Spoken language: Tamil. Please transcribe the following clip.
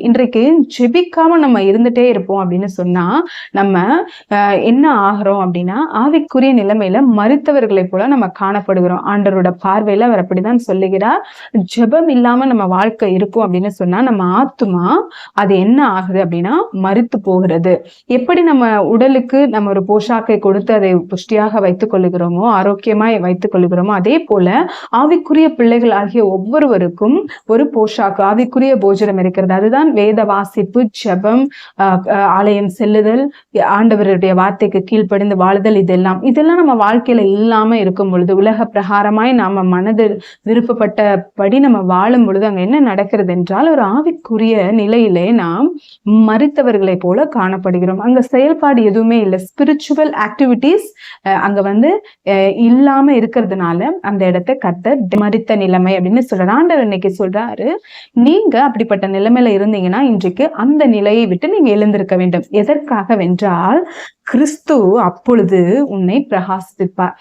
இன்றைக்கு ஜெபிக்காம நம்ம இருந்துட்டே இருப்போம் அப்படின்னு சொன்னா நம்ம என்ன ஆகிறோம் அப்படின்னா ஆவிக்குரிய நிலைமையில மரித்தவர்களை போல நம்ம காணப்படுகிறோம். ஆண்டவரோட பார்வையில அவர் அப்படிதான் சொல்லுகிறார். ஜெபம் இல்லாம நம்ம வாழ்க்கை இருக்கும் அப்படின்னு சொன்னா நம்ம ஆத்துமா அது என்ன ஆகுது அப்படின்னா மரித்து போகிறது. எப்படி நம்ம உடலுக்கு நம்ம ஒரு போஷாக்கை கொடுத்து அதை புஷ்டியாக வைத்துக் கொள்ளுகிறோமோ, ஆரோக்கியமாய் வைத்துக் கொள்ளுகிறோமோ, அதே போல ஆவிக்குரிய பிள்ளைகள் ஆகிய ஒவ்வொருவருக்கும் ஒரு போஷாக்கு, ஆவிக்குரிய போஜனம் இருக்கிறது. அதுதான் வேத வாசிப்பு, ஜெபம், ஆலயம் செல்லுதல், ஆண்டவருடைய வார்த்தைக்கு கீழ்ப்படிந்து வாழுதல். இதெல்லாம் நம்ம வாழ்க்கையில இல்லாம இருக்கும் பொழுது, உலக பிரகாரமாய் நாம மனதில் விருப்பப்பட்டபடி நம்ம வாழும் பொழுது அங்க என்ன நடக்கிறது என்றால் ஒரு ஆவிக்குரிய நிலையிலே நாம் மரித்தவர்களை போல காணப்படுகிறோம். அங்க செயல்பாடு எதுவுமே இல்லை. ஸ்பிரிச்சுவல் ஆக்டிவிட்டிஸ் அங்க இல்லாம இருக்கிறதுனால அந்த இடத்தை கர்த்தர் மரித்த நிலைமை அப்படின்னு சொல்றாரு. ஆண்டவர் இன்னைக்கு சொல்றாரு, நீங்க அப்படிப்பட்ட நிலைமையில இருந்தீங்கன்னா இன்றைக்கு அந்த நிலையை விட்டு நீங்க எழுந்திருக்க வேண்டும். எதற்காக வென்றால் கிறிஸ்து அப்பொழுது உன்னை பிரகாசிப்பார்.